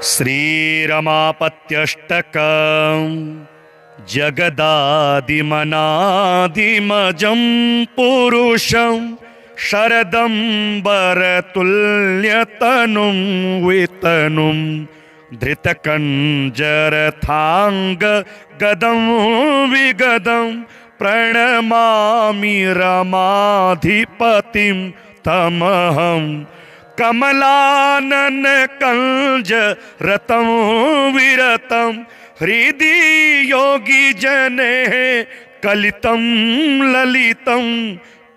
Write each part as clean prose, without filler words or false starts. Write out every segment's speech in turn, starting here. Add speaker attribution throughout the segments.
Speaker 1: श्रीरमापत्यष्टकं जगदादिमनादिमजं पुरुषं शरदम्बरतुल्यतनुं वितनुं धृतकञ्जरथाङ्गगदं विगदं प्रणमामि रमाधिपतिं तमहं कमलानन कंज रतं विरतं हृदि योगी जने कलितं ललितं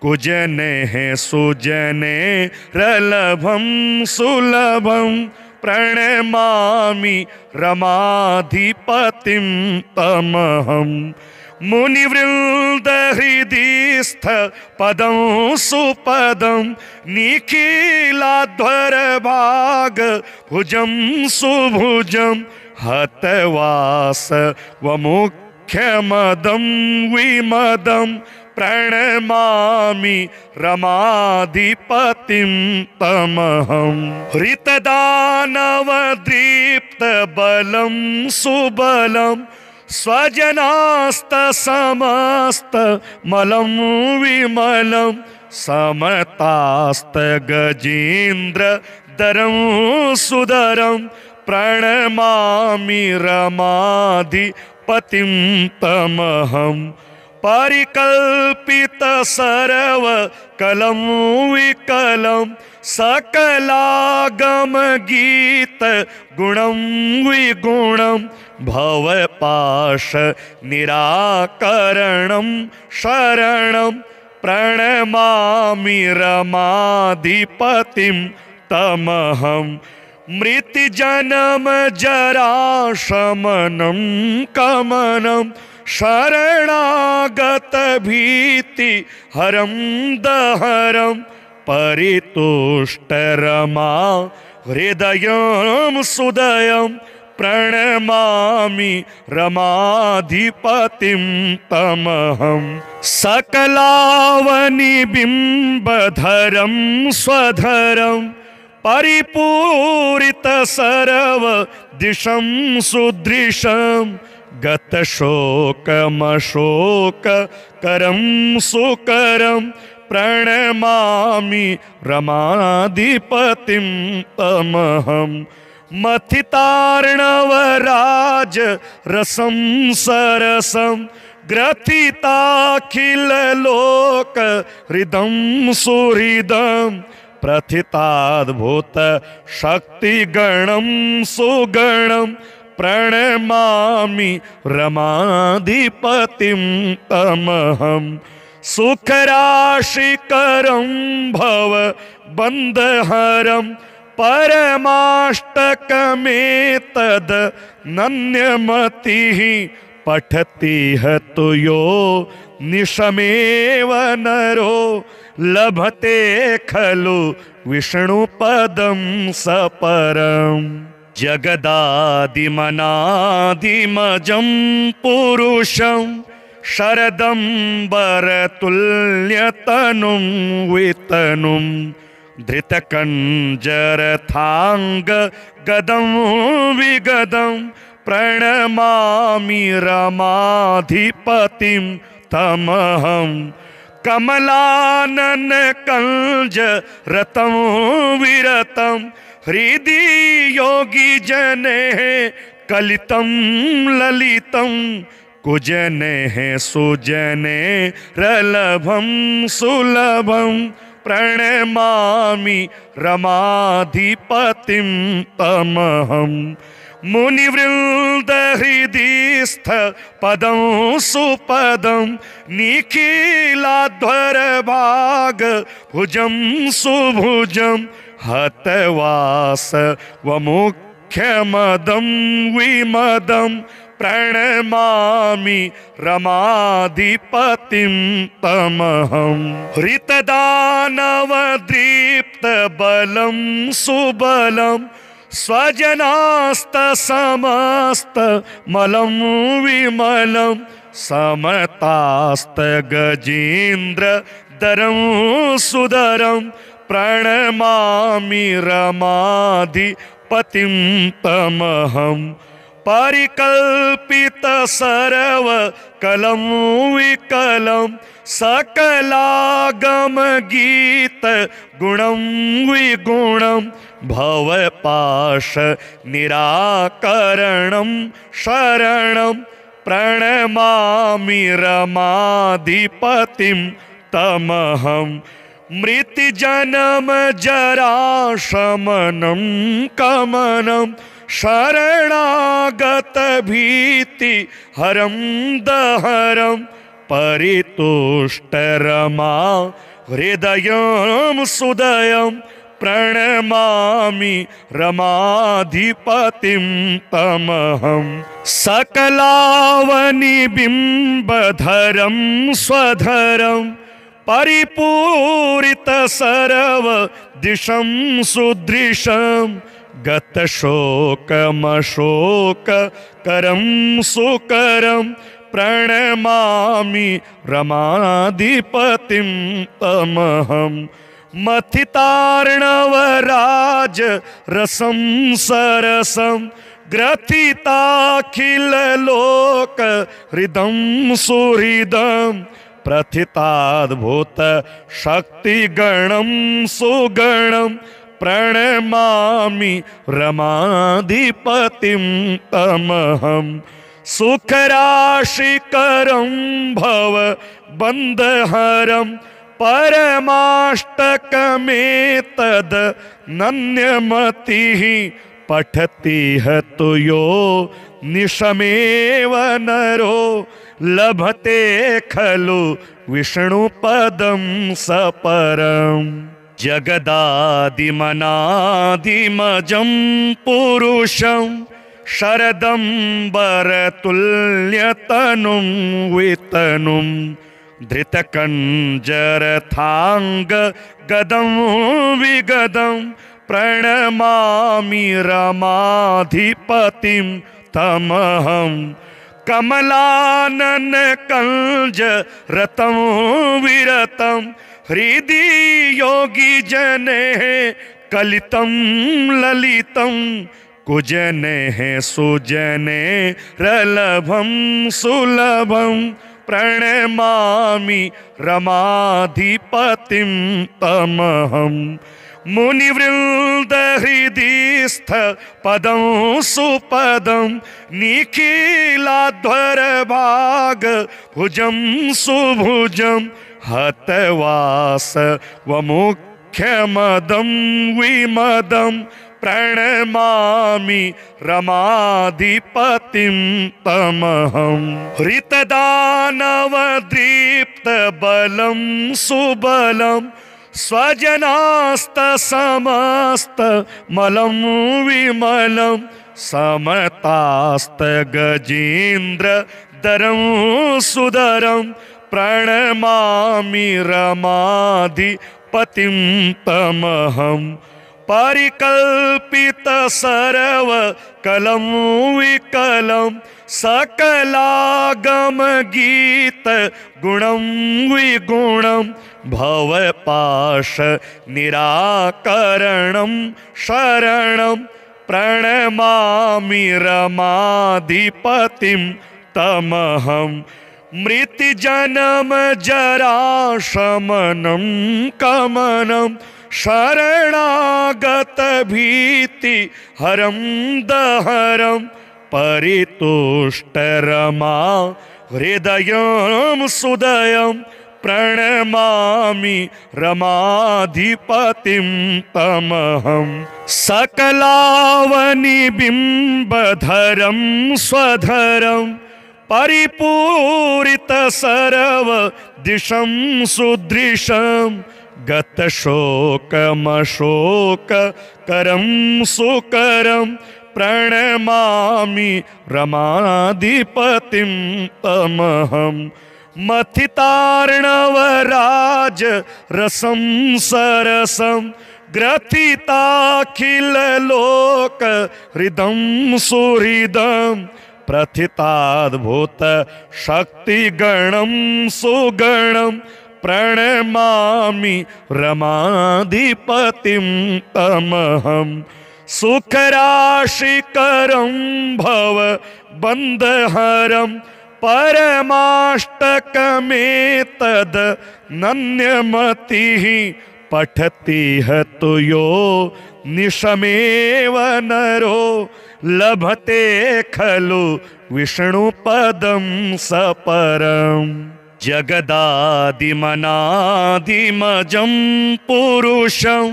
Speaker 1: कुजने सुजने रलभं सुलभं प्रणमामि रमाधिपतिं तमहं मुनिवृंद हृदिस्थ पदं सुपदं निखिलाध्वर भाग भुजं सुभुजं हतवास वमुख्यमदं विमदं प्रणमामि रमाधिपतिं तमहं हृतदानवदीप्त बलं सुबलं स्वजनास्त समस्त मलं विमलं समतास्त गजेन्द्र दरं सुदरं प्रणमामि रमाधिपतिं तमहं परिकल्पित सर्व कलं विकलं सकलागम गीत गुणं विगुणं भवपाश निराकरणं शरणं प्रणमामि रमाधिपतिं तमहं मृत्युजन्म जरा शमनं कमनं शरणागत भीति हरं दहरं परितुष्ट रमा हृदयं सुदयं प्रणमामि रमाधिपतिं तमहं सकलावनि बिंबधरं स्वधरं परिपूरित सर्व दिशं सुदृशं गत शोकमशोक करं सुकरं प्रणमामि रमाधिपतिं तमहं मथितार्णवराज रसं सरसं ग्रथिताखिल लोक हृदं सुहृदं प्रथिताद्भुत शक्तिगणं सुगणं प्रणमामि रमाधिपतिं तमहं सुखराशिकरं भव बन्धहरं परमाष्टकमेतद् नन्यमतिः पठति हतु यो निशमेव नरो लभते खलु विष्णुपदं सपरम् जगदादिमनादिमजं पुरुषं शरदम्बरतुल्यतनुं वितनुं धृतकञ्जरथाङ्गगदं विगदं प्रणमामि रमाधिपतिं तमहं कमलानन कंज रतं विरतं हृदि योगी जने कलितं ललितं कुजने सुजने रलभं सुलभं प्रणमामि रमाधिपतिं तमहं मुनिवृंद हृदिस्थ पदं सुपदं निखिलाध्वर भाग भुजं सुभुजं हतवास वमुख्यमदं विमदं प्रणमामि रमाधिपतिं तमहं हृतदानवदीप्त बलं सुबलं स्वजनास्त समस्त मलं विमलं समतास्त गजेन्द्र दरं सुदरं प्रणमामि रमाधिपतिं पतिं तमहं परिकल्पित सर्व कलं विकलं सकलागम गीत गुणं विगुणं भवपाश निराकरणं शरणं प्रणमामि रमाधिपतिं तमहं मृत्युजन्म जरा शमनं कमनं शरणागत भीति हरं दहरं परितुष्ट रमा हृदयं सुदयं प्रणमामि रमाधिपतिं तमहं सकलावनिबिम्बधरं स्वधरं परिपूरित सर्व दिशं सुदृशं गतशोकमशोक करं सुकरं प्रणमामि रमाधिपतिं तमहं मथितार्णवराज रसं सरसं ग्रथिताखिल लोक हृदं सुहृदं प्रथिताद्भुत शक्तिगणं सुगणं प्रणमामि रमाधिपतिं तमहं सुखराशिकरं भव बन्धहरं परमाष्टकमेतद् नन्यमतिः पठति हतु यो निशमेव नरो लभते खलु विष्णुपदं सपरम् जगदादिमनादिमजं पुरुषं शरदम्बरतुल्यतनुं वितनुं धृतकञ्जरथाङ्ग गदं विगदं प्रणमामि रमाधिपतिं तमहं कमलानन कंज रतं विरतं हृदि योगी जने कलितं ललितं कुजने सुजने रलभं सुलभं प्रणमामि रमाधिपतिं तमहं मुनिवृन्द हृदिस्थ पदं सुपदं निखिलाध्वर भाग भुजं सुभुजं हतवास वमुख्यमदं विमदं प्रणमामि रमाधिपतिं तमहं हृतदानवदीप्त बलं सुबलं स्वजनास्तसमस्त मलं विमलं समतास्त गजेन्द्र दरं सुदरं प्रणमामि रमाधिपतिं तमहं परिकल्पित सर्व कलं विकलं सकलागम गीत गुणं विगुणं भवपाश निराकरणं शरणं प्रणमामि रमाधिपतिं तमहं मृत्युजन्म जरा शमनं कमनं शरणागत भीति हरं दहरं परितुष्ट रमा हृदयं सुदयं प्रणमामि रमाधिपतिं तमहं सकलावनिबिम्बधरं स्वधरं परिपूरित सर्व दिशं सुदृशं गतशोकमशोक करं सुकरं प्रणमामि रमाधिपतिं तमहं मथितार्णवराज रसं सरसं ग्रथिताखिल लोक हृदं सुहृदं प्रथिताद्भुत शक्तिगणं सुगणं प्रणमामि रमाधिपतिं तमहं सुखराशिकरं भव बन्धहरं परमाष्टकमेतद् नन्यमतिः पठति हतु यो निशमेव नरो लभते खलु विष्णुपदं सपरम् जगदादिमनादिमजं पुरुषं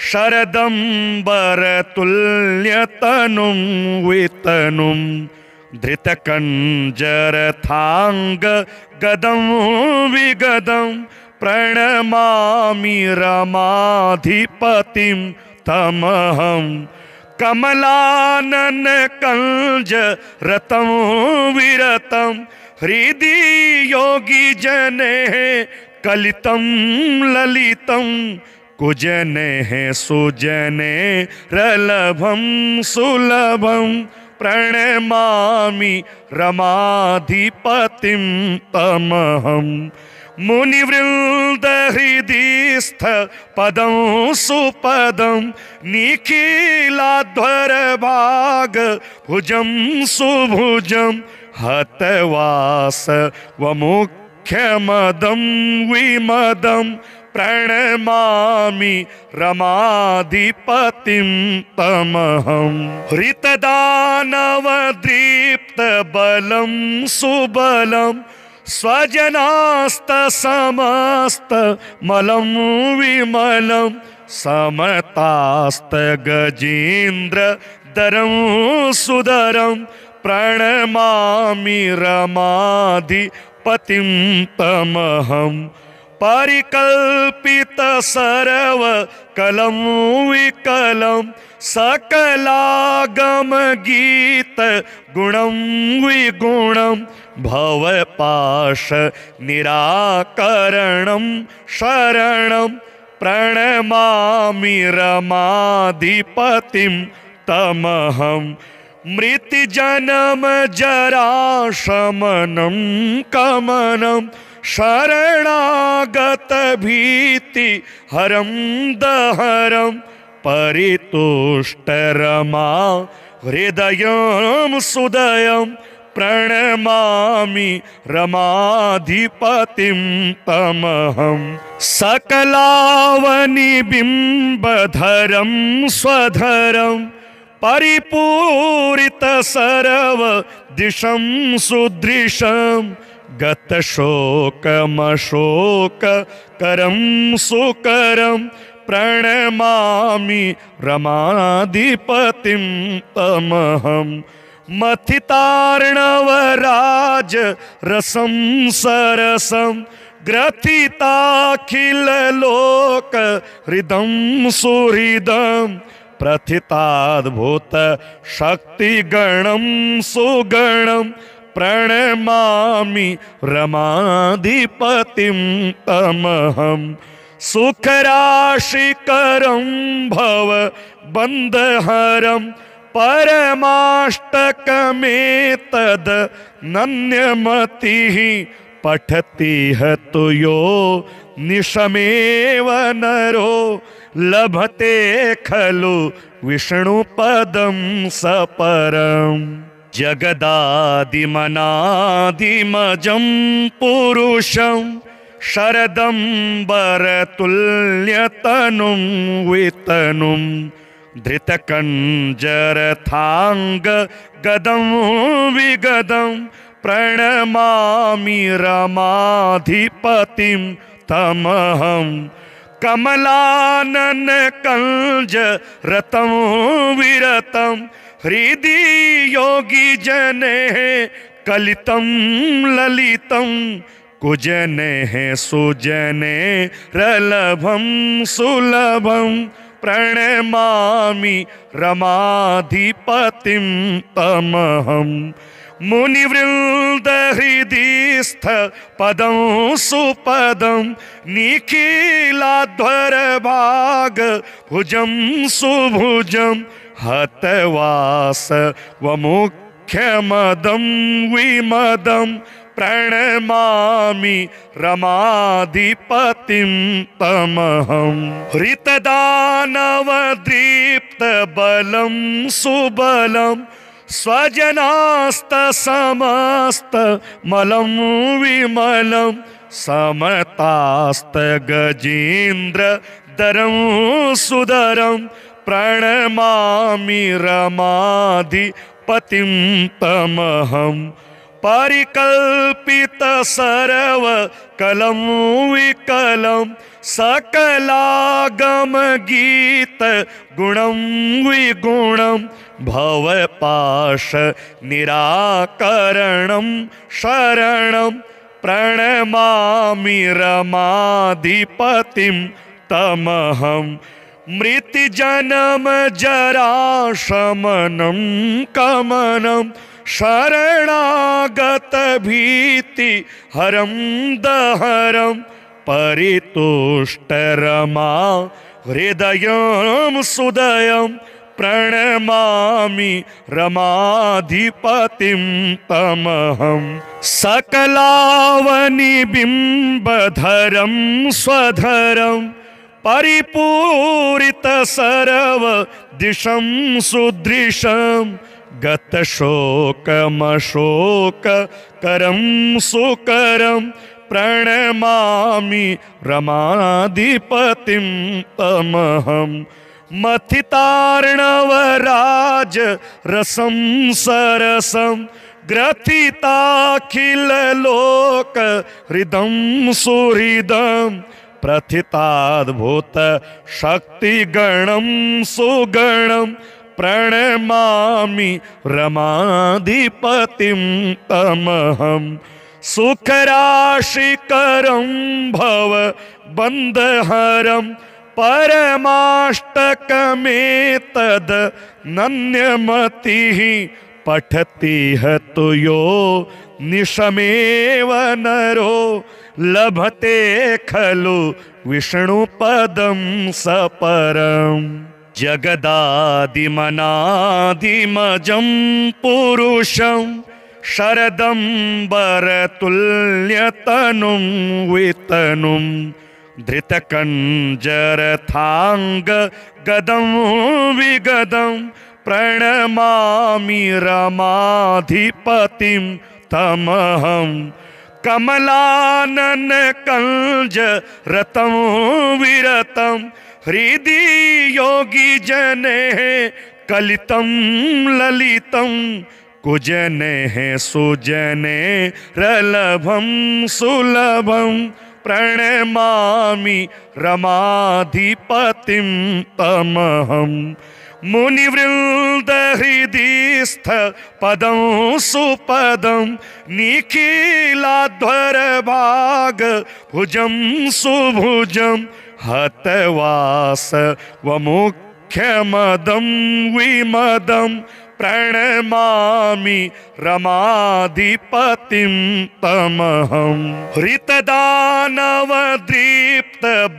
Speaker 1: शरदम्बरतुल्यतनुं वितनुं धृतकञ्जरथाङ्ग गदं विगदं प्रणमामि रमाधिपतिं तमहं कमलानन कंज रतं विरतं हृदि योगी जने कलितं ललितं कुजने सुजने रलभं सुलभं प्रणमामि रमाधिपतिं तमहं मुनिवृंद हृदिस्थ पदं सुपदं निखिलाध्वर भाग भुजं सुभुजं हतवास वमुख्यमदं विमदं प्रणमामि रमाधिपतिं तमहं हृतदानवदीप्तबलं सुबलं स्वजनास्तसमस्तमलं विमलं समतास्तगजेन्द्रधरं सुधरं प्रणमामि रमाधिपतिं तमहं परिकल्पित सर्वकलं विकलं सकलागम गीत गुणं विगुणं भवपाश निराकरणं शरणं प्रणमामि रमाधिपतिं तमहं मृत्युजन्म जराशमनं कमनं शरणागत भीति हरं दहरं परितुष्टरमा हृदयं सुदयं प्रणमामि रमाधिपतिं तमहं सकलावनिबिम्बधरं स्वधरं परिपूरित सर्व दिशं सुदृशं गतशोकमशोक करं सुकरं प्रणमामि रमाधिपतिं तमहं मथितार्णवराज रसं सरसं ग्रथिताखिललोक हृदं सुहृदं प्रथिताद्भुत शक्तिगणं सुगणं प्रणमामि रमाधिपतिं तमहं सुखराशिकरं भव बन्धहरं परमाष्टकमेतद् नन्यमतिः पठति हतु यो निशमेव नरो लभते खलु विष्णुपदं सपरम् जगदादिमनादिमजं पुरुषं शरदम्बरतुल्यतनुं वितनुं धृतकञ्जरथाङ्ग गदं विगदं प्रणमामि रमाधिपतिं तमहं कमलानन कंज रतं विरतं हृदि योगी जने कलितं ललितं कुजने सुजने रलभं सुलभं प्रणमामि रमाधिपतिं तमहं मुनिवृंद हृदिस्थ पदं सुपदं निखिलाध्वर भाग भुजं सुभुजं हतवास वमुख्यमदं विमदं प्रणमामि रमाधिपतिं तमहं हृतदानवदीप्त बलं सुबलं स्वजनास्तसमस्तमलं विमलं समतास्तगजेन्द्रधरं सुधरं प्रणमामि रमाधिपतिं तमहं परिकल्पित सर्वकलं विकलं सकलागम गीत गुणं विगुणं भवपाश निराकरणं शरणं प्रणमामि रमाधिपतिं तमहं मृत्युजन्म जराशमनं कमनं शरणागत भीति हरं दहरं परितुष्टरमा हृदयं सुदयं प्रणमामि रमाधिपतिं तमहं सकलावनिबिम्बधरं स्वधरं परिपूरित सर्व दिशं सुदृशं गतशोकमशोककरं सुकरं प्रणमामि रमाधिपतिं तमहं मथितार्णवराज रसं सरसं ग्रथिताखिललोक हृदं सुहृदं प्रथिताद्भुत शक्तिगणं सुगणं प्रणमामि रमाधिपतिं तमहं सुखराशिकरं भव बन्धहरं परमाष्टकमेतद् नन्यमतिः पठति हतु यो निशमेव नरो लभते खलु विष्णुपदं सपरम् जगदादिमनादिमजं पुरुषं शरदम्बरतुल्यतनुं वितनुं धृतकञ्जरथाङ्ग गदं विगदं प्रणमामि रमाधिपतिं तमहं कमलानन कंज रतं विरतं हृदि योगी जने कलितं ललितं कुजने सुजने रलभं सुलभं प्रणमामि रमाधिपतिं तमहं मुनिवृन्द हृदिस्थ पदं सुपदं निखिलाध्वर भाग भुजं सुभुजं हतवास वमुख्यमदं विमदं प्रणमामि रमाधिपतिं तमहं हृतदानवदीप्त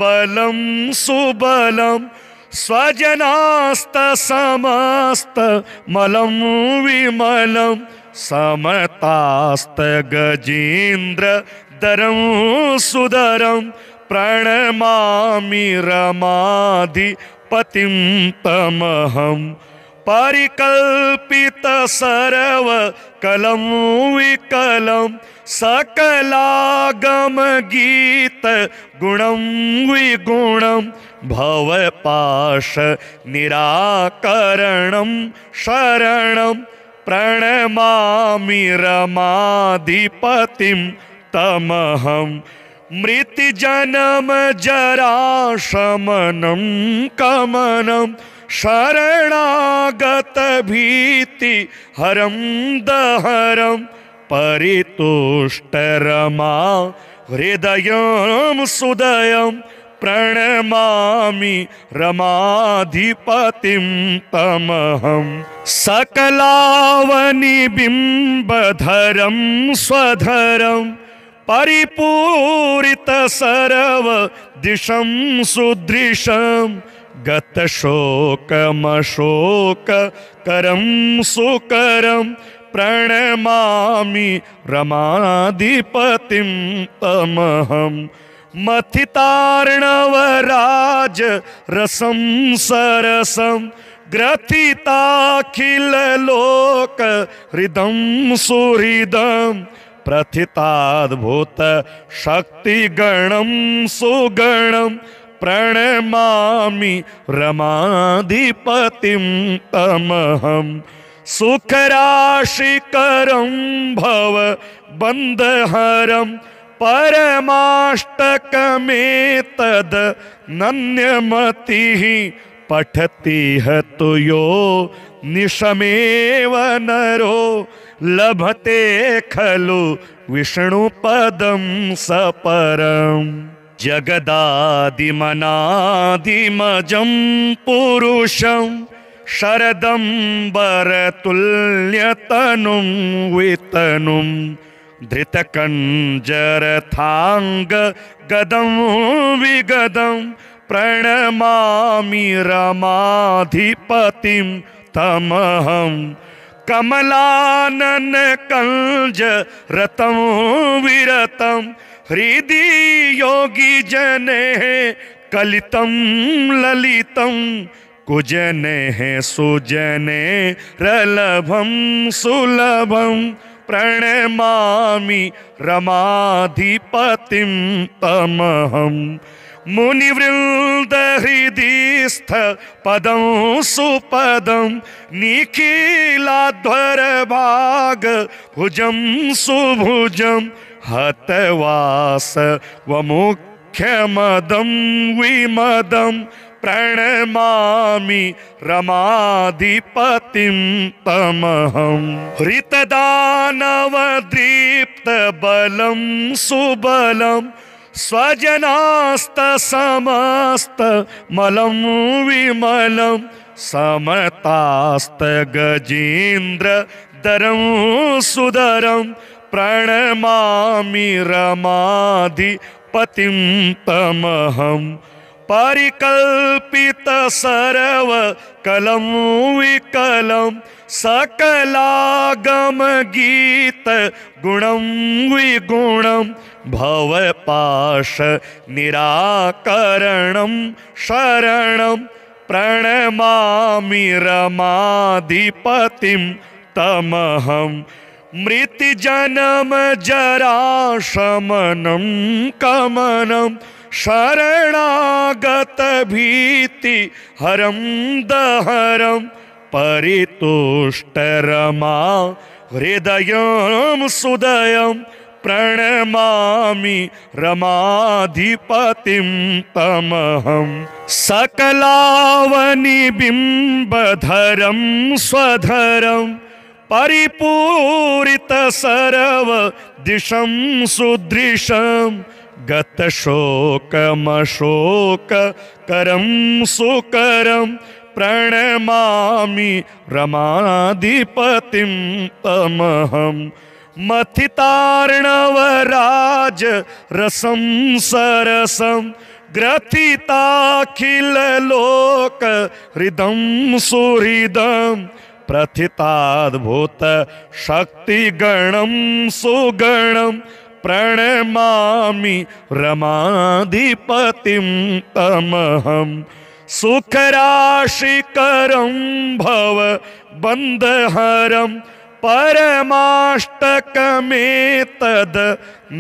Speaker 1: बलं सुबलं स्वजनास्तसमस्तमलं विमलं समतास्तगजेन्द्रधरं सुधरं प्रणमामि रमाधिपतिं तमहं परिकल्पित सर्वकलं विकलं सकलागम गीत गुणं विगुणं भवपाश निराकरणं शरणं प्रणमामि रमाधिपतिं तमहं मृत्युजन्म जराशमनं कमनं शरणागत भीति हरं दहरं परितुष्टरमा हृदयं सुदयं प्रणमामि रमाधिपतिं तमहं सकलावनिबिम्बधरं स्वधरं परिपूरित सर्व दिशं सुदृशं गतशोकमशोककरं सुकरं प्रणमामि रमाधिपतिं तमहं मथितार्णवराज रसं सरसं ग्रथिताखिल लोक हृदं सुहृदं प्रथिताद्भुत शक्तिगणं सुगणं प्रणमामि रमाधिपतिं तमहं सुखराशिकरं भव बन्धहरं परमाष्टकमेतद् नन्यमतिः पठति हतु यो निशमेव नरो लभते खलु विष्णुपदं सपरम् जगदादिमनादिमजं पुरुषं शरदम्बरतुल्यतनुं वितनुं धृतकञ्जरथाङ्ग गदं विगदं प्रणमामि रमाधिपतिं तमहं कमलानन कंज रतं विरतं हृदि योगी जने कलितं ललितं कुजने सुजने रलभं सुलभं प्रणमामि रमाधिपतिं तमहं मुनिवृंद हृदिस्थ पदं सुपदं निखिलाध्वर भाग भुजं सुभुजं हतवास वमुख्यमदं विमदं प्रणमामि रमाधिपतिं तमहं हृतदानवदीप्त बलं सुबलं स्वजनास्त समस्त मलं विमलं समतास्त गजेन्द्र दरं सुदरं प्रणमामि रमाधिपतिं तमहं परिकल्पित सर्व कलं विकलं सकलागम गीत गुणं विगुणं भवपाश निराकरणं शरणं प्रणमामि रमाधिपतिं तमहं मृत्युजन्म जरा शमनं कमनं शरणागत भीति हरं दहरं परितुष्ट रमा हृदयं सुदयं प्रणमामि रमाधिपतिं तमहं सकलावनिबिम्बधरं स्वधरं परिपूरित सर्व दिशं सुदृशं गतशोकमशोक करं सुकरं प्रणमामि रमाधिपतिं तमहं मथितार्णवराज रसं सरसं ग्रथिताखिल लोक हृदं सुहृदं प्रथिताद्भुत शक्तिगणं सुगणं प्रणमामि रमाधिपतिं तमहं सुखराशिकरं भव बन्धहरं परमाष्टकमेतद्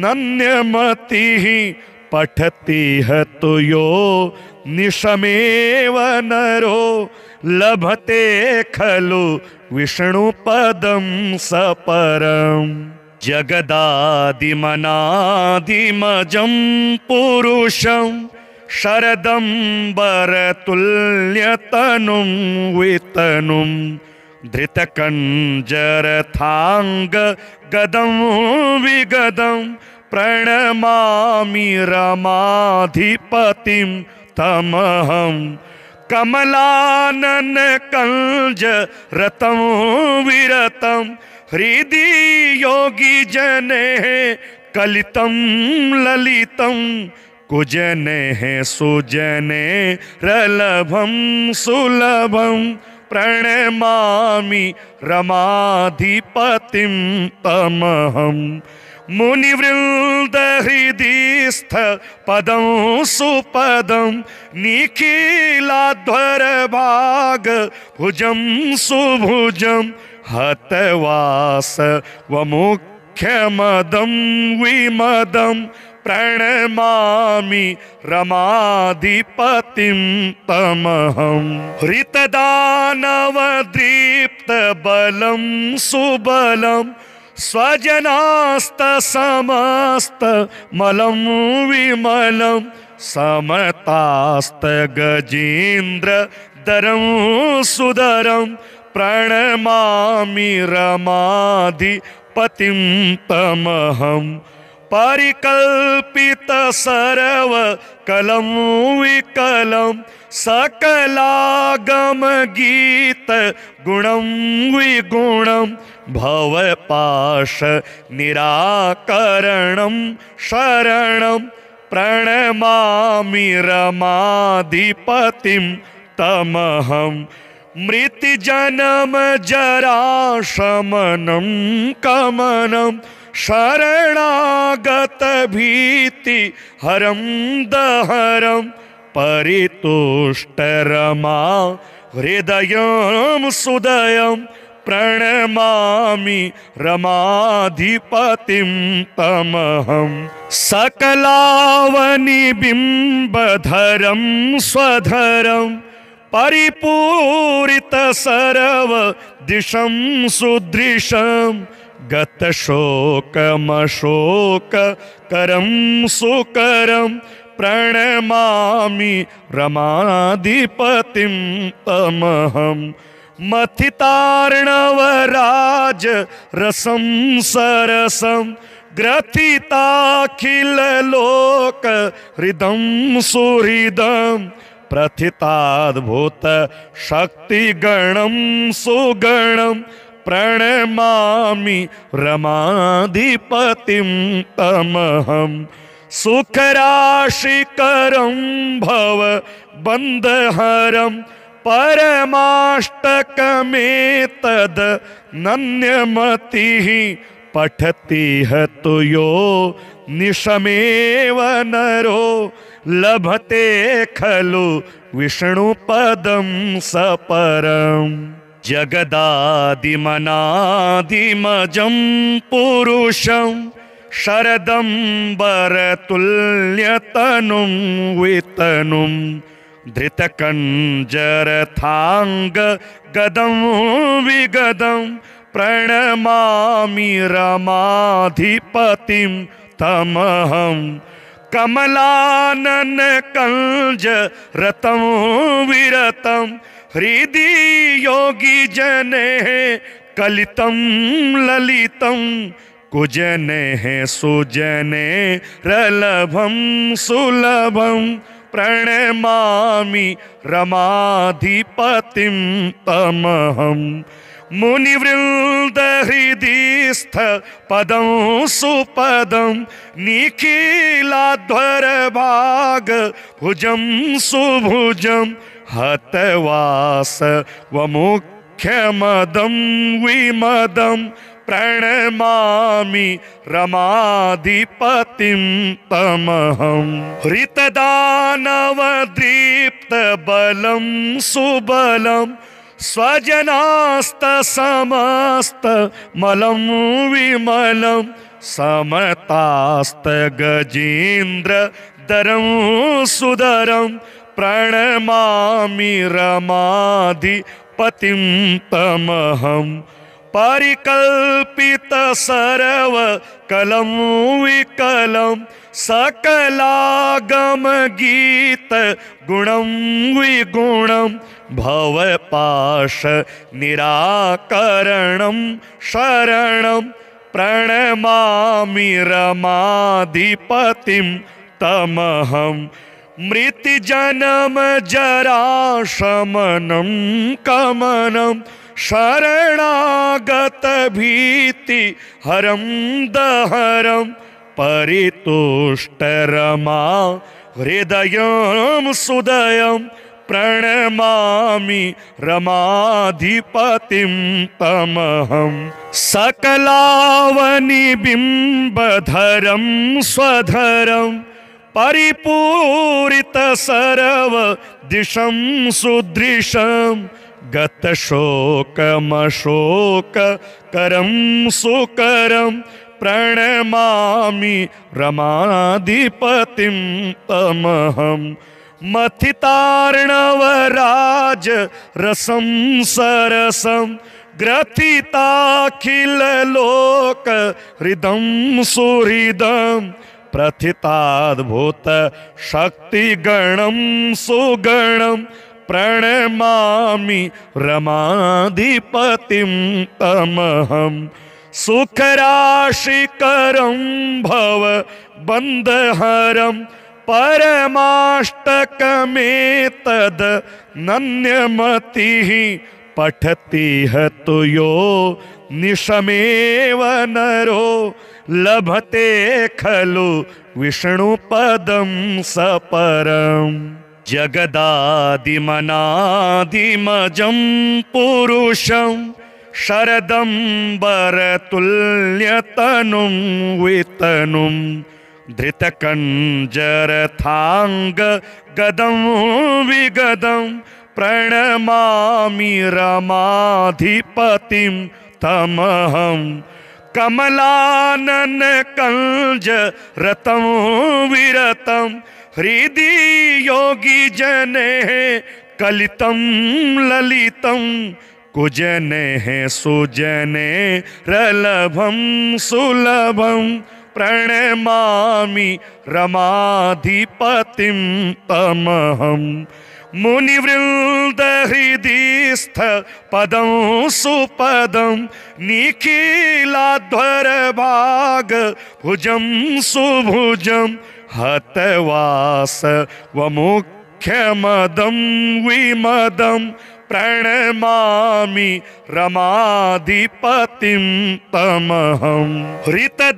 Speaker 1: नन्यमतिः पठति हतु यो निशमेव नरो लभते खलु विष्णुपदं सपरम् जगदादिमनादिमजं पुरुषं शरदम्बरतुल्यतनुं वितनुं धृतकञ्जरथाङ्ग गदं विगदं प्रणमामि रमाधिपतिं तमहं कमलानन कंज रतं विरतं हृदि योगी जने कलितं ललितं कुजने सुजने रलभं सुलभं प्रणमामि रमाधिपतिं तमहं मुनिवृंद हृदिस्थ पदं सुपदं निखिलाध्वर भाग भुजं सुभुजं हतवास वमुख्यमदं विमदं प्रणमामि रमाधिपतिं तमहं हृतदानवदीप्त बलं सुबलं स्वजनास्त समस्त मलं विमलं समतास्त गजेन्द्र दरं सुदरं प्रणमामि रमाधिपतिं तमहं परिकल्पित सर्व कलं विकलं सकलागम गीत गुणं विगुणं भवपाश निराकरणं शरणं प्रणमामि रमाधिपतिं तमहं मृत्युजन्म जरा शमनं कमनं शरणागत भीति हरं दहरं परितुष्ट रमा हृदयं सुदयं प्रणमामि रमाधिपतिं तमहं सकलावनिबिम्बधरं स्वधरं परिपूरित सर्व दिशं सुदृशं गतशोकमशोक करं सुकरं प्रणमामि रमाधिपतिं तमहं मथितार्णवराज रसं सरसं ग्रथिताखिल लोक हृदं सुहृदं प्रथिताद्भुत शक्तिगणं सुगणं प्रणमामि रमाधिपतिं तमहं सुखराशिकरं भव बन्धहरं परमाष्टकमेतद् नन्यमतिः पठति हतु यो निशमेव नरो लभते खलु विष्णुपदं सपरम् जगदादिमनादिमजं पुरुषं शरदम्बरतुल्यतनुं वितनुं धृतकञ्जरथाङ्ग गदं विगदं प्रणमामि रमाधिपतिं तमहं कमलानन कंज रतं विरतं हृदि योगी जने कलितं ललितं कुजने सुजने रलभं सुलभं प्रणमामि रमाधिपतिं तमहं मुनिवृंद हृदिस्थ पदं सुपदं निखिलाध्वर भाग भुजं सुभुजं हतवास वमुख्यमदं विमदं प्रणमामि रमाधिपतिं तमहं हृतदानवदीप्त बलं सुबलं स्वजनास्त समस्त मलं विमलं समतास्त गजेन्द्र दरं सुदरं प्रणमामि रमाधिपतिं तमहं परिकल्पित सर्व कलं विकलं सकलागम गीत गुणं विगुणं भवपाश निराकरणं शरणं प्रणमामि रमाधिपतिं तमहं मृत्युजन्म जरा शमनं कमनं शरणागत भीति हरं दहरं परितुष्ट रमा हृदयं सुदयं प्रणमामि रमाधिपतिं तमहं सकलावनिबिम्बधरं स्वधरं परिपूरित सर्व दिशं सुदृशं गतशोकमशोककरं सुकरं प्रणमामि रमाधिपतिं तमहं मथितार्णवराज रसं सरसं ग्रथिताखिललोक हृदं सुहृदं प्रथिताद्भुत शक्तिगणं सुगणं प्रणमामि रमाधिपतिं तमहं सुखराशिकरं भव बन्धहरं परमाष्टकमेतद् नन्यमतिः पठति हतु यो निशमेव नरो लभते खलु विष्णुपदं सपरम् जगदादिमनादिमजं पुरुषं शरदम्बरतुल्यतनुं वितनुं धृतकञ्जरथाङ्ग गदं विगदं प्रणमामि रमाधिपतिं तमहं कमलानन कंज रतं विरतं हृदि योगी जने कलितं ललितं कुजने सुजने रलभं सुलभं प्रणमामि रमाधिपतिं तमहं मुनिवृन्द हृदिस्थ पदं सुपदं निखिलाध्वर भाग भुजं सुभुजं हतवास वमुख्यमदं विमदं प्रणमामि रमाधिपतिं तमहं हृतदानवदीप्त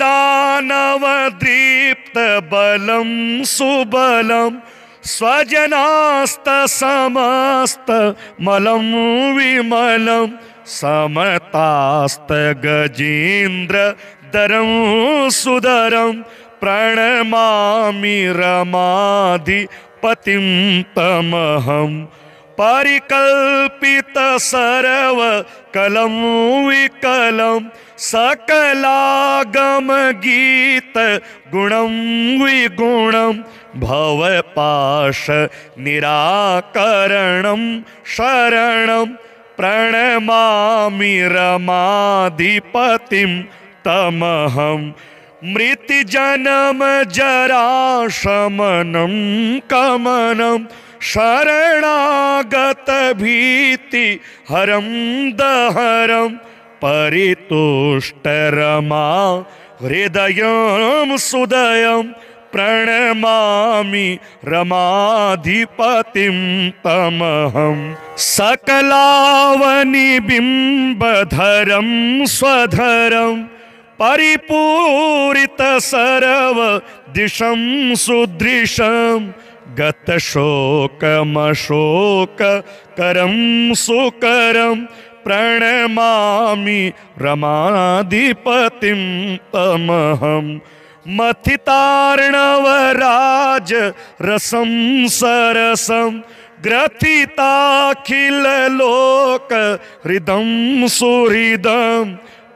Speaker 1: बलं सुबलं स्वजनास्तसमस्त मलं विमलं समतास्त गजेन्द्र दरं सुदरं प्रणमामि रमाधिपतिं तमहं परिकल्पित सर्व कलं विकलं सकलागम गीत गुणं विगुणं भवपाश निराकरणं शरणं प्रणमामि रमाधिपतिं तमहं मृत्युजन्म जरा शमनं कमनं शरणागत भीति हरं दहरं परितुष्ट रमा हृदयं सुदयं प्रणमामि रमाधिपतिं तमहं सकलावनिबिम्बधरं स्वधरं परिपूरित सर्व दिशं सुदृशं गतशोकमशोककरं सुकरं प्रणमामि रमाधिपतिं तमहं मथितार्णवराज रसं सरसं ग्रथिताखिललोक हृदं सुहृदं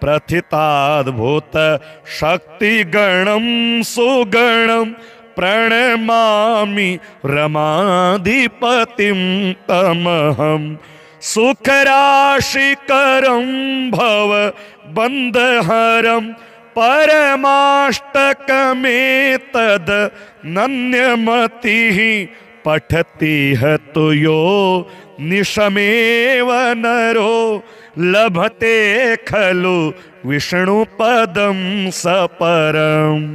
Speaker 1: प्रथिताद्भुत शक्तिगणं सुगणं प्रणमामि रमाधिपतिं तमहं सुखराशिकरं भव बन्धहरं परमाष्टकमेतद् नन्यमतिः पठति हतु यो निशमेव नरो लभते खलु विष्णुपदं सपरम्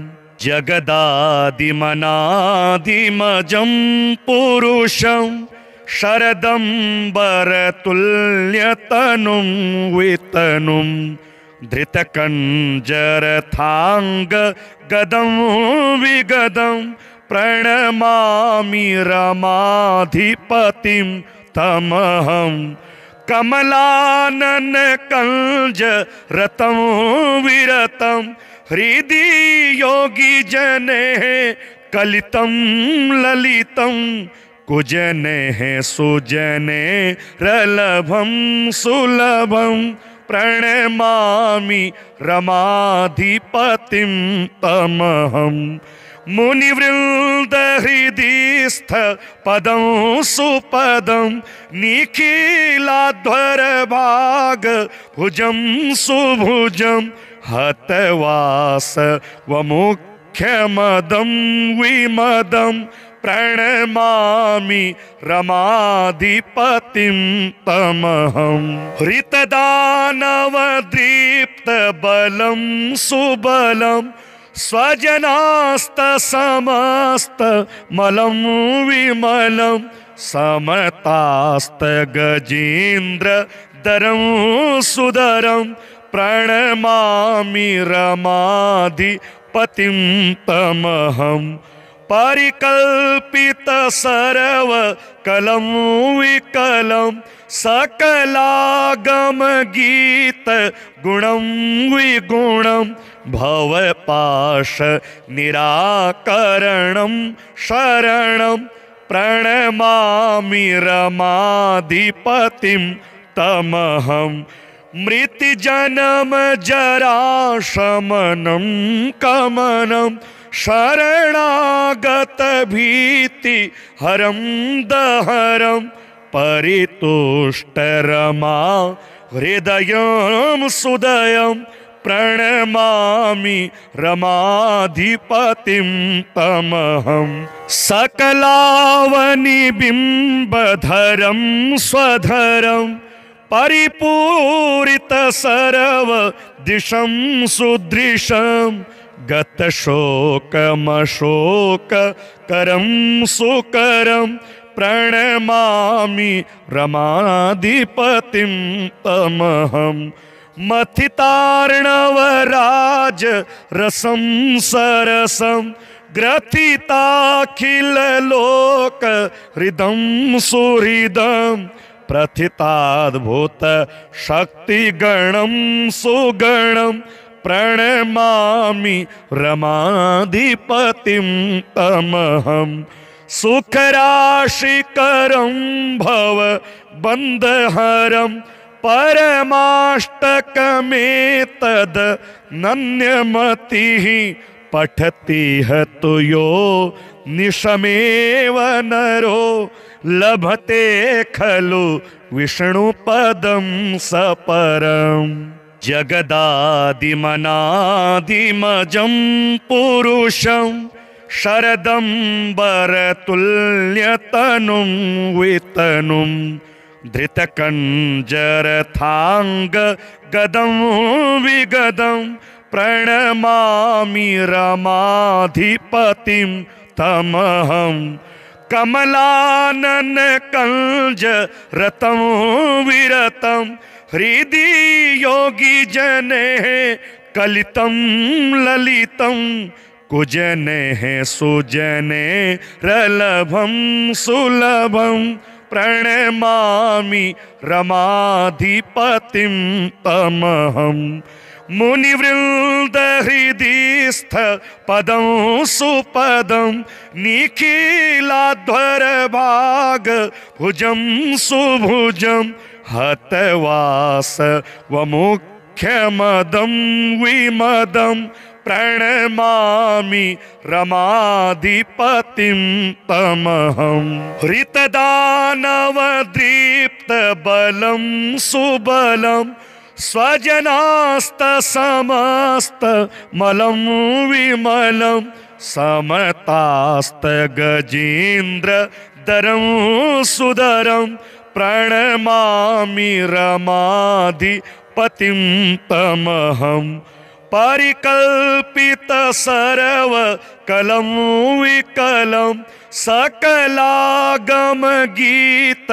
Speaker 1: जगदादिमनादिमजं पुरुषं शरदम्बरतुल्यतनुं वितनुं धृतकञ्जरथाङ्ग गदं विगदं प्रणमामि रमाधिपतिं तमहं कमलानन कंज रतं विरतं हृदि योगी जने कलितं ललितं कुजने सुजने रलभं सुलभं प्रणमामि रमाधिपतिं तमहं मुनिवृंद हृदिस्थ पदं सुपदं निखिलाध्वर भाग भुजं सुभुजं हतवास वमुख्यमदं विमदं प्रणमामि रमाधिपतिं तमहं हृतदानवदीप्त बलं सुबलं स्वजनास्त समस्त मलं विमलं समतास्त गजेन्द्र दरं सुदरं प्रणमामि रमाधिपतिं तमहं परिकल्पित सर्व कलं विकलं सकलागम गीत गुणं विगुणं भवपाश निराकरणं शरणं प्रणमामि रमाधिपतिं तमहं मृत्युजन्म जरा शमनं कमनं शरणागत भीति हरं दहरं परितुष्ट रमा हृदयं सुदयं प्रणमामि रमाधिपतिं तमहं सकलावनि बिंबधरं स्वधरं परिपूरित सर्व दिशं सुदृशं गत शोकमशोक करं सुकरं प्रणमामि रमाधिपतिं तमहं मथितार्णवराज रसं सरसं ग्रथिताखिल लोक हृदं सुहृदं प्रथिताद्भुत शक्तिगणं सुगणं प्रणमामि रमाधिपतिं तमहं सुखराशिकरं भव बन्धहरं परमाष्टकमेतद् नन्यमतिः पठति हतु यो निशमेव नरो लभते खलु विष्णुपदं सपरम् जगदादिमनादिमजं पुरुषं शरदम्बरतुल्यतनुं वितनुं धृतकञ्जरथाङ्ग गदं विगदं प्रणमामि रमाधिपतिं तमहं कमलानन कंज रतं विरतं हृदि योगी जने कलितं ललितं कुजने सुजने रलभं सुलभं प्रणमामि रमाधिपतिं तमहं मुनिवृंद हृदिस्थ पदं सुपदं निखिलाध्वर भाग भुजं सुभुजं हतवास वमुख्यमदं विमदं प्रणमामि रमाधिपतिं तमहं हृतदानवदीप्त बलं सुबलं स्वजनास्त समस्त मलं विमलं समतास्त गजेन्द्र दरं सुदरं प्रणमामि रमाधिपतिं तमहं परिकल्पित सर्व कलं विकलं सकलागम गीत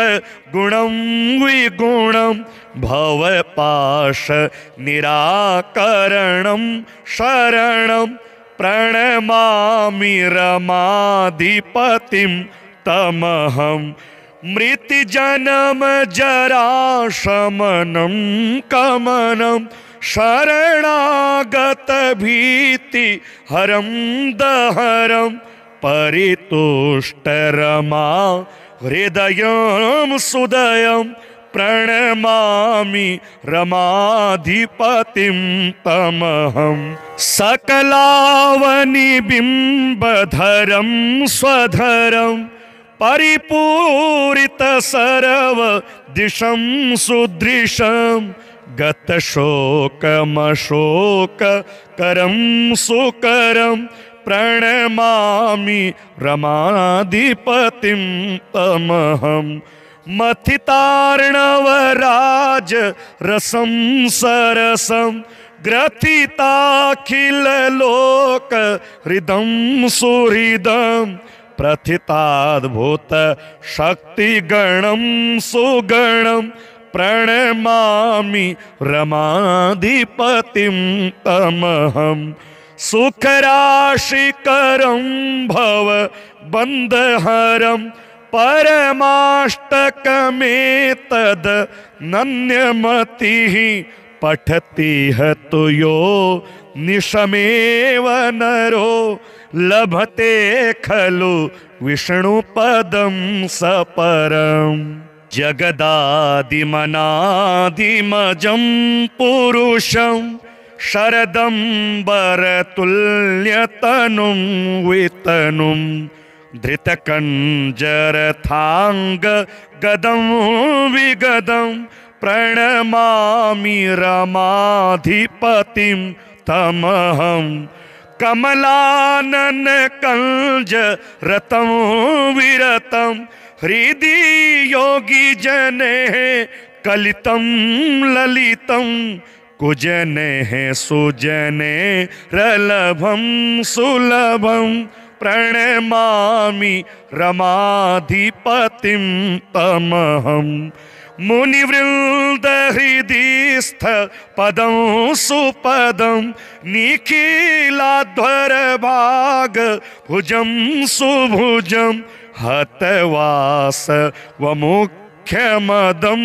Speaker 1: गुणं विगुणं भवपाश निराकरणं शरणं प्रणमामि रमाधिपतिं तमहं मृत्युजन्म जराशमनं कमनं शरणागत भीति हरं दहरं परितुष्टरमा हृदयं सुदयं प्रणमामि रमाधिपतिं तमहं सकलावनिबिम्बधरं स्वधरं परिपूरित सर्व दिशं सुदृशं गतशोकमशोक करं सुकरं प्रणमामि रमाधिपतिं तमहं मथितार्णवराज रसं सरसं ग्रथिताखिल लोक हृदं सुहृदं प्रथिताद्भुत शक्तिगणं सुगणं प्रणमामि रमाधिपतिं तमहं सुखराशिकरं भव बन्धहरं परमाष्टकमेतद् नन्यमतिः पठति हतु यो निशमेव नरो लभते खलु विष्णुपदं सपरम् जगदादिमनादिमजं पुरुषं शरदम्बरतुल्यतनुं वितनुं धृतकञ्जरथाङ्ग गदं विगदं प्रणमामि रमाधिपतिं तमहं कमलानन कंज रतं विरतं हृदि योगी जने कलितं ललितं कुजने सुजने रलभं सुलभं प्रणमामि रमाधिपतिं तमहं मुनिवृन्द हृदिस्थ पदं सुपदं निखिलाध्वर भाग भुजं सुभुजं हतवास वमुख्यमदं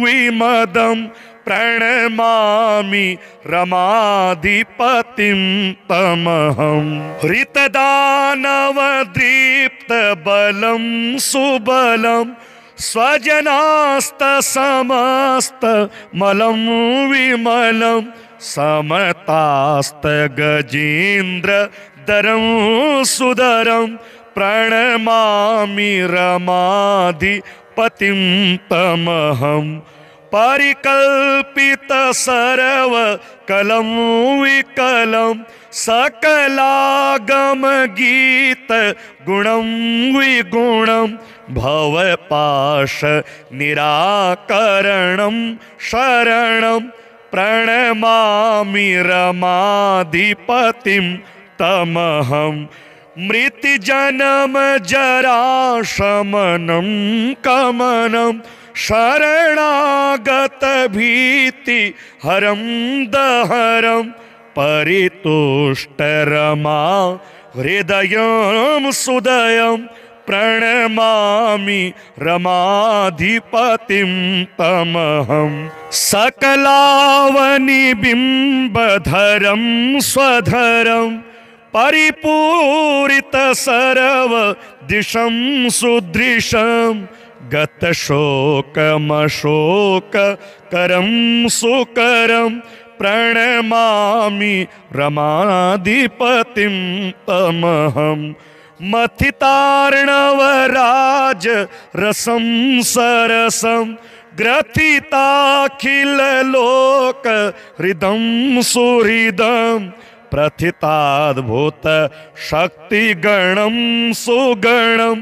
Speaker 1: विमदं प्रणमामि रमाधिपतिं तमहं हृतदानवदीप्तबलं सुबलं स्वजनास्तसमस्तमलं विमलं समतास्तगजेन्द्रधरं सुदरं प्रणमामि रमाधिपतिं तमहं परिकल्पित सर्व कलं विकलं सकलागम गीत गुणं विगुणं भवपाश निराकरणं शरणं प्रणमामि रमाधिपतिं तमहं मृत्युजन्म जराशमनं कमनं शरणागत भीति हरं दहरं परितुष्टरमा हृदयं सुदयं प्रणमामि रमाधिपतिं तमहं सकलावनिबिम्बधरं स्वधरं परिपूरित सर्व दिशं सुदृशं गतशोकमशोक करं सुकरं प्रणमामि रमाधिपतिं तमहं मथितार्णवराज रसं सरसं ग्रथिताखिल लोक हृदं सुहृदं प्रथिताद्भुत शक्तिगणं सुगणं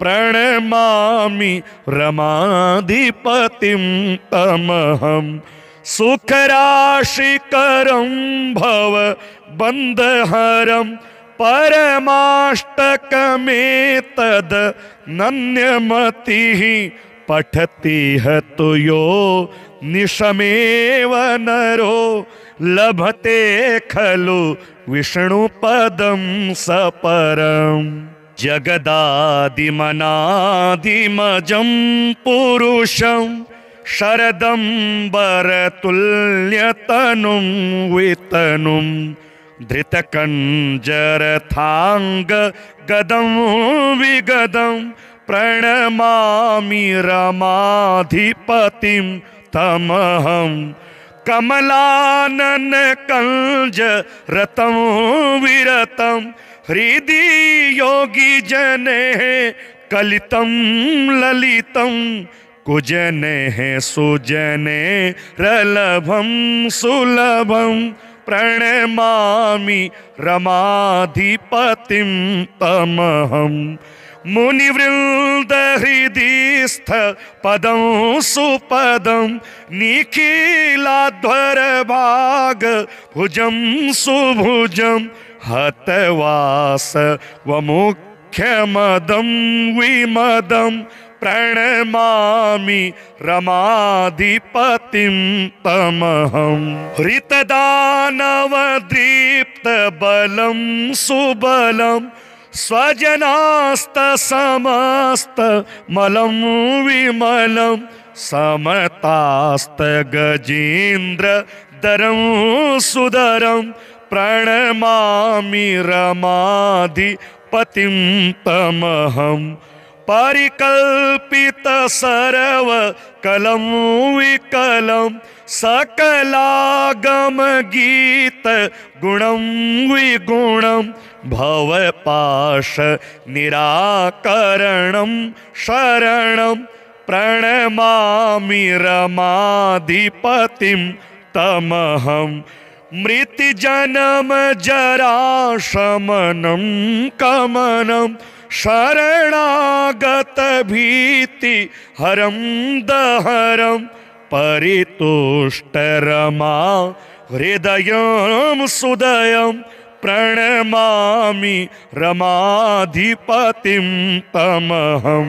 Speaker 1: प्रणमामि रमाधिपतिं तमहं सुखराशिकरं भव बन्धहरं परमाष्टकमेतद् नन्यमतिः पठति हतु यो निशमेव नरो लभते खलु विष्णुपदं सपरं जगदादिमनादिमजं पुरुषं शरदम्बरतुल्यतनुं वितनुं धृतकञ्जरथाङ्ग गदं विगदं प्रणमामि रमाधिपतिं तमहं कमलानन कंज रतं विरतं हृदि योगी जने कलितं ललितं कुजने सुजने रलभं सुलभं प्रणमामि रमाधिपतिं तमहं मुनिवृंद हृदिस्थ पदं सुपदं निखिलाध्वर भाग भुजं सुभुजं हतवास वमुख्यमदं विमदं प्रणमामि रमाधिपतिं तमहं हृतदानवदीप्त बलं सुबलं स्वजनास्त समस्त मलं विमलं समतास्त गजेन्द्र दरं सुदरं प्रणमामि रमाधिपतिं तमहं परिकल्पित सर्व कलं विकलं सकलागम गीत गुणं विगुणं भवपाश निराकरणं शरणं प्रणमामि रमाधिपतिं तमहं मृत्युजन्म जरा शमनं कमनं शरणागत भीति हरं दहरं परितुष्ट रमा हृदयं सुदयं प्रणमामि रमाधिपतिं तमहं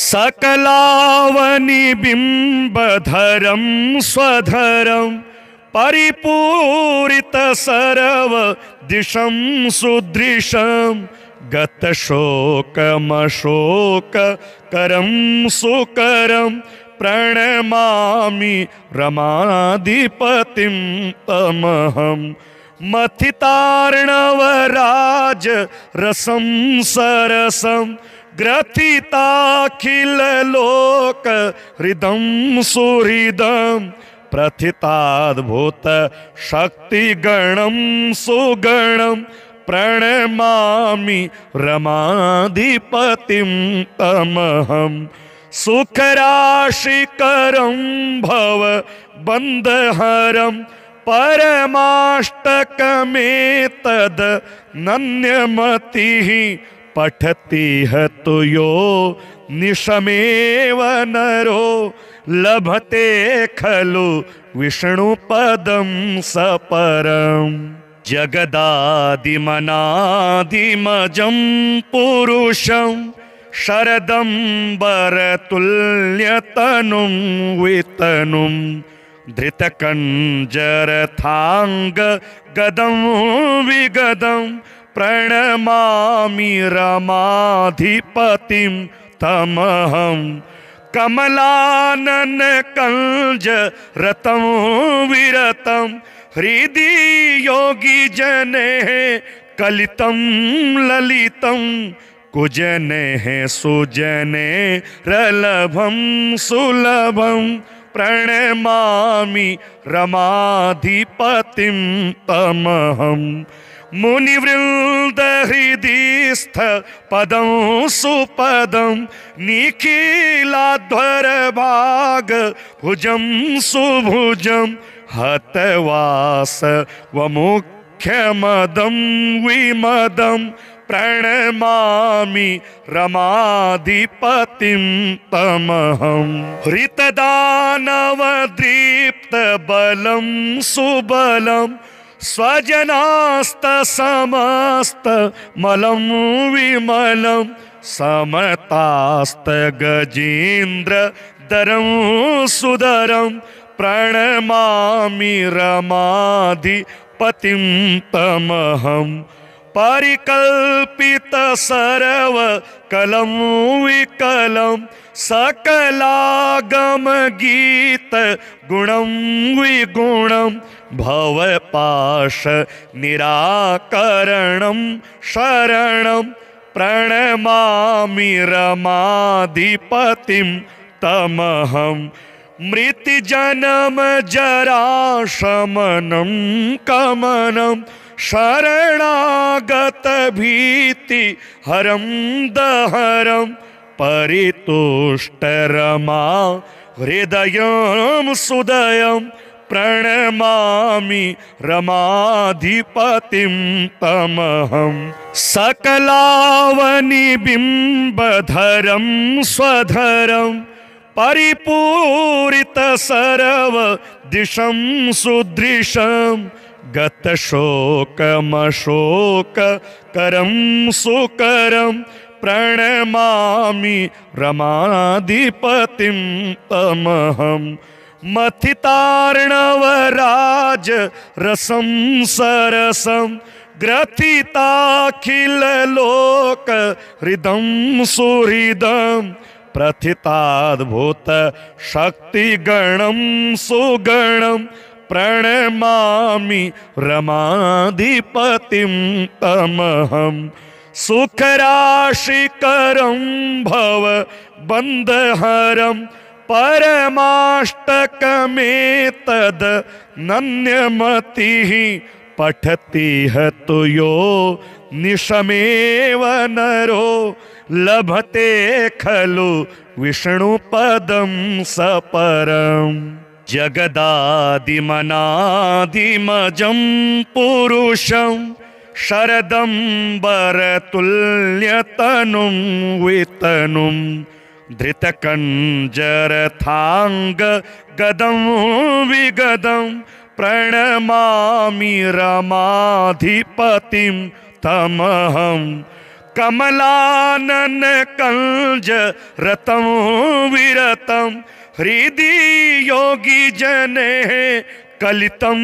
Speaker 1: सकलावनि बिंबधरं स्वधरं परिपूरित सर्व दिशं सुदृशं गत शोकमशोक करं सुकरं प्रणमामि रमाधिपतिं तमहं मथितार्णवराज रसं सरसं ग्रथिताखिल लोक हृदं सुहृदं प्रथिताद्भुत शक्तिगणं सुगणं प्रणमामि रमाधिपतिं तमहं सुखराशिकरं भव बन्धहरं परमाष्टकमेतद् नन्यमतिः पठति हतु यो निशमेव नरो लभते खलु विष्णुपदं सपरम् जगदादिमनादिमजं पुरुषं शरदम्बरतुल्यतनुं वितनुं धृतकञ्जरथाङ्ग गदं विगदं प्रणमामि रमाधिपतिं तमहं कमलानन कंज रतं विरतं हृदि योगी जने कलितं ललितं कुजने सुजने रलभं सुलभं प्रणमामि रमाधिपतिं तमहं मुनिवृंद हृदिस्थ पदं सुपदं निखिलाध्वर भाग भुजं सुभुजं हतवास वमुख्यमदं विमदं प्रणमामि रमाधिपतिं तमहं हृतदानवदीप्त बलं सुबलं स्वजनास्त समस्त मलं विमलं समतास्त गजेन्द्र दरं सुदरं प्रणमामि रमाधिपतिं तमहं परिकल्पित सर्वकलं विकलं सकलागम गीत गुणं विगुणं भवपाश निराकरणं शरणं प्रणमामि रमाधिपतिं तमहं मृत्युजन्म जरा शमनं कमनं शरणागत भीति हरं दहरं परितुष्ट रमा हृदयं सुदयं प्रणमामि रमाधिपतिं तमहं सकलावनिबिम्बधरं स्वधरं परिपूरित सर्व दिशं सुदृशं गतशोकमशोककरं सुकरं प्रणमामि रमाधिपतिं तमहं मथितार्णवराज रसं सरसं ग्रथिताखिललोक हृदं सुहृदं प्रथिताद्भुत शक्तिगणं सुगणं प्रणमामि रमाधिपतिं तमहं सुखराशिकरं भव बन्धहरं परमाष्टकमेतद् नन्यमतिः पठति हतु यो निशमेव नरो लभते खलु विष्णुपदं सपरम् जगदादिमनादिमजं पुरुषं शरदम्बरतुल्यतनुं वितनुं धृतकञ्जरथाङ्ग गदं विगदं प्रणमामि रमाधिपतिं तमहं कमलानन कंज रतं विरतं हृदि योगी जने कलितं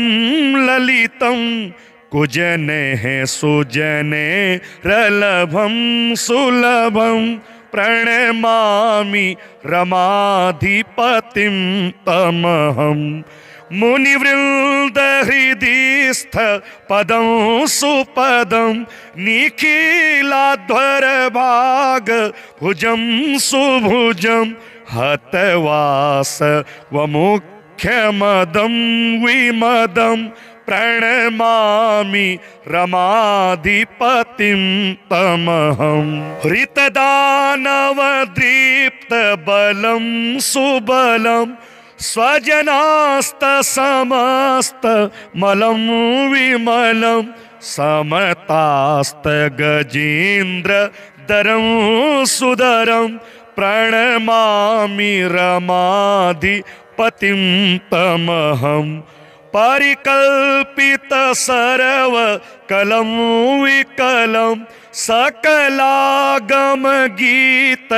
Speaker 1: ललितं कुजने सुजने रलभं सुलभं प्रणमामि रमाधिपतिं तमहं मुनिवृन्द हृदिस्थ पदं सुपदं निखिलाध्वर भाग भुजं सुभुजं हतवास वमुख्यमदं विमदं प्रणमामि रमाधिपतिं तमहं हृतदानवदीप्तबलं सुबलं स्वजनास्तसमस्तमलं विमलं समतास्तगजेन्द्रधरं सुधरं प्रणमामि रमाधिपतिं तमहं परिकल्पित सर्वकलं विकलं सकलागम गीत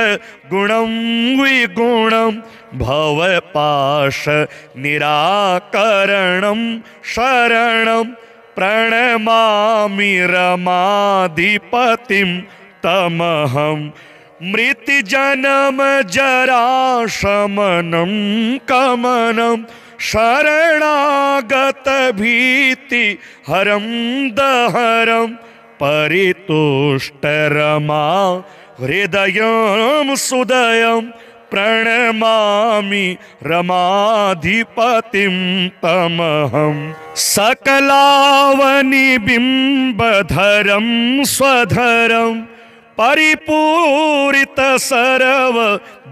Speaker 1: गुणं विगुणं भवपाश निराकरणं शरणं प्रणमामि रमाधिपतिं तमहं मृत्युजन्म जरा शमनं कमनं शरणागत भीति हरं दहरं परितुष्ट रमा हृदयं सुदयं प्रणमामि रमाधिपतिं तमहं सकलावनिबिम्बधरं स्वधरं परिपूरित सर्व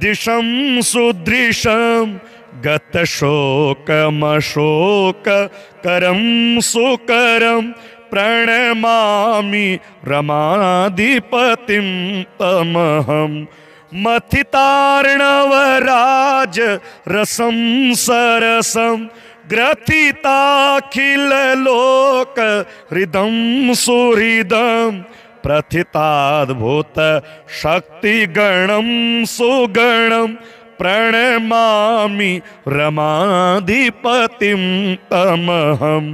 Speaker 1: दिशं सुदृशं गतशोकमशोककरं सुकरं प्रणमामि रमाधिपतिं तमहं मथितार्णवराज रसं सरसं ग्रथिताखिललोक हृदं सुहृदं प्रथिताद्भुत शक्तिगणं सुगणं प्रणमामि रमाधिपतिं तमहं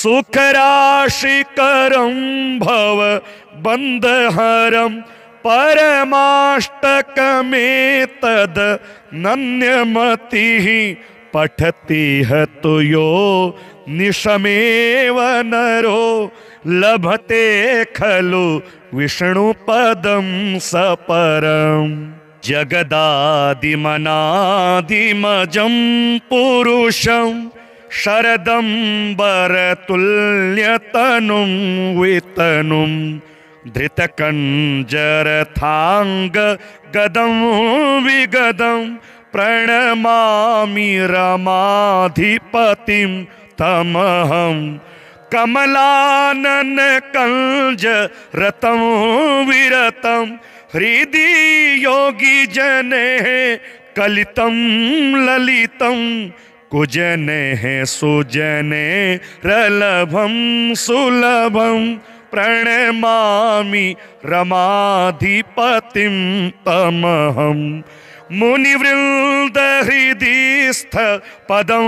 Speaker 1: सुखराशिकरं भव बन्धहरं परमाष्टकमेतद् नन्यमतिः पठति हतु यो निशमेव नरो लभते खलु विष्णुपदं सपरम् जगदादिमनादिमजं पुरुषं शरदम्बरतुल्यतनुं वितनुं धृतकञ्जरथाङ्ग गदं विगदं प्रणमामि रमाधिपतिं तमहं कमलानन कंज रतं विरतं हृदि योगी जने कलितं ललितं कुजने सुजने रलभं सुलभं प्रणमामि रमाधिपतिं तमहं मुनिवृंद हृदिस्थ पदं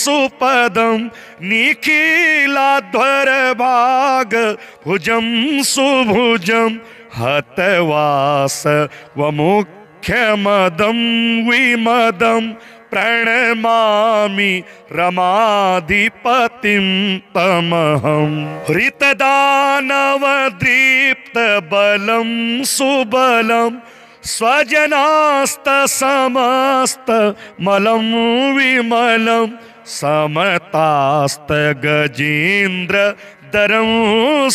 Speaker 1: सुपदं निखिलाध्वर भाग भुजं सुभुजं हतवास वमुख्यमदं विमदं प्रणमामि रमाधिपतिं तमहं हृतदानवदीप्त बलं सुबलं स्वजनास्तसमस्त मलं विमलं समतास्त गजेन्द्र दरं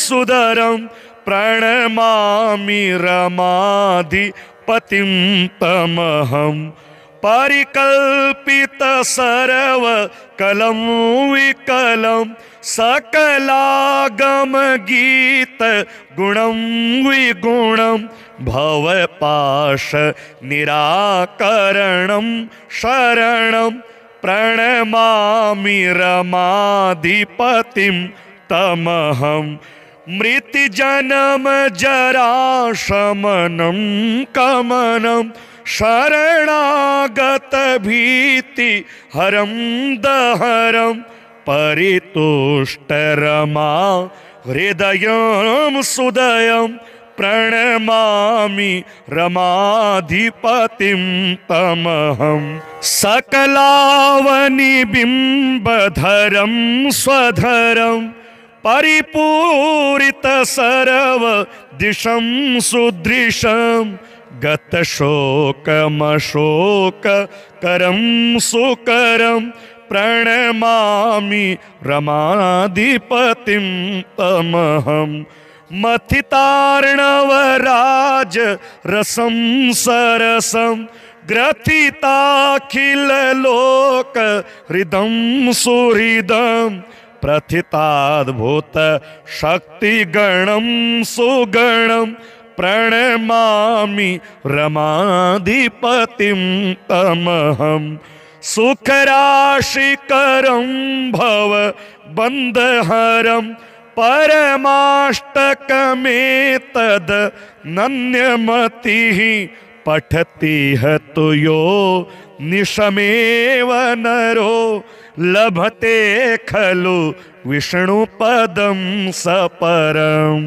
Speaker 1: सुदरं प्रणमामि रमाधिपतिं तमहं परिकल्पित सर्व कलं विकलं सकलागम गीत गुणं विगुणं भवपाश निराकरणं शरणं प्रणमामि रमाधिपतिं तमहं मृत्युजन्म जरा शमनं कमनं शरणागत भीति हरं दहरं परितुष्ट रमा हृदयं सुदयं प्रणमामि रमाधिपतिं तमहं सकलावनिबिम्बधरं स्वधरं परिपूरित सर्व दिशं सुदृशं गतशोकमशोक करं सुकरं प्रणमामि रमाधिपतिं तमहं मथितार्णवराज रसं सरसं ग्रथिताखिल लोक हृदं सुहृदं प्रथिताद्भुत शक्तिगणं सुगणं प्रणमामि रमाधिपतिं तमहं सुखराशिकरं भव बन्धहरं परमाष्टकमेतद् नन्यमतिः पठति हतु यो निशमेव नरो लभते खलु विष्णुपदं सपरम्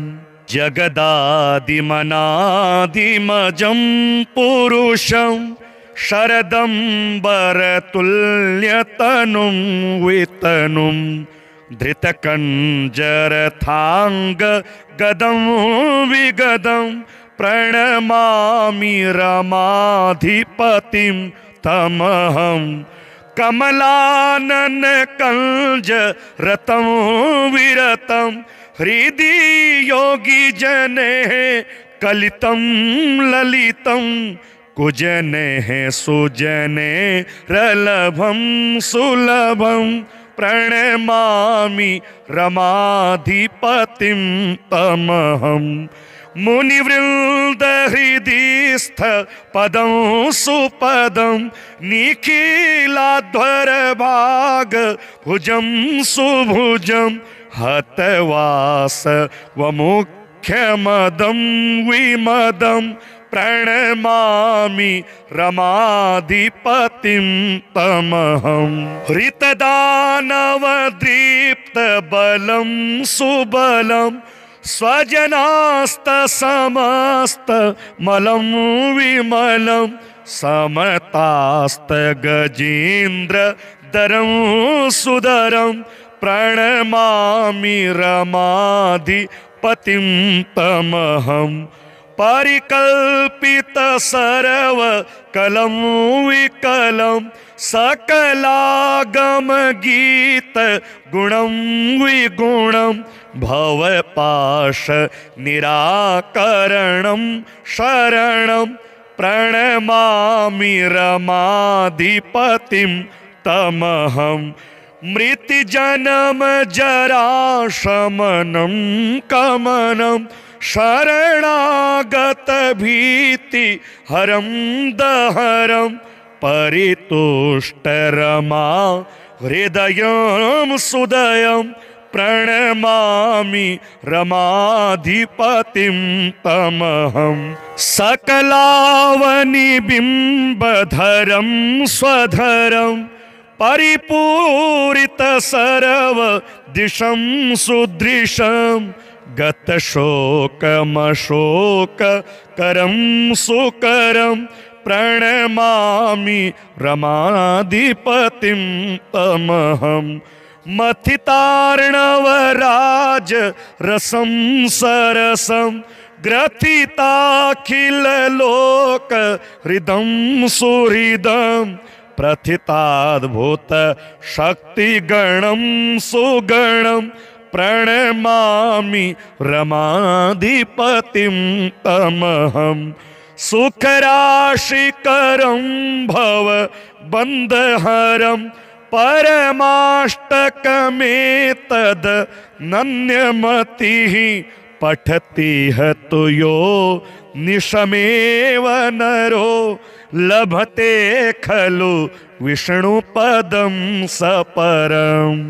Speaker 1: जगदादिमनादिमजं पुरुषं शरदम्बरतुल्यतनुं वितनुं धृतकञ्जरथाङ्ग गदं विगदं प्रणमामि रमाधिपतिं तमहं कमलानन कंज रतं विरतं हृदि योगी जने कलितं ललितं कुजने सुजने रलभं सुलभं प्रणमामि रमाधिपतिं तमहं मुनिवृंद हृदिस्थ पदं सुपदं निखिलाध्वर भाग भुजं सुभुजं हतवास वमुख्यमदं विमदं प्रणमामि रमाधिपतिं तमहं हृतदानवदीप्तबलं सुबलं स्वजनास्तसमस्तमलं विमलं समतास्तगजेन्द्रधरं सुधरं प्रणमामि रमाधिपतिं तमहं परिकल्पित सर्वकलं विकलं सकलागम गीत गुणं विगुणं भवपाश निराकरणं शरणं प्रणमामि रमाधिपतिं तमहं मृत्युजन्म जराशमनं कमनं शरणागत भीति हरं दहरं परितुष्ट रमा हृदयं सुदयं प्रणमामि रमाधिपतिं तमहं सकलावनिबिम्बधरं स्वधरं परिपूरित सर्व दिशं सुदृशं गतशोकमशोककरं सुकरं प्रणमामि रमाधिपतिं तमहं मथितार्णवराज रसं सरसं ग्रथिताखिललोक हृदं सुहृदं प्रथिताद्भुत शक्तिगणं सुगणं प्रणमामि रमाधिपतिं तमहं सुखराशिकरं भव बन्धहरं परमाष्टकमेतद् नन्यमतिः पठति हतु यो निशमेव नरो लभते खलु विष्णुपदं सपरम्।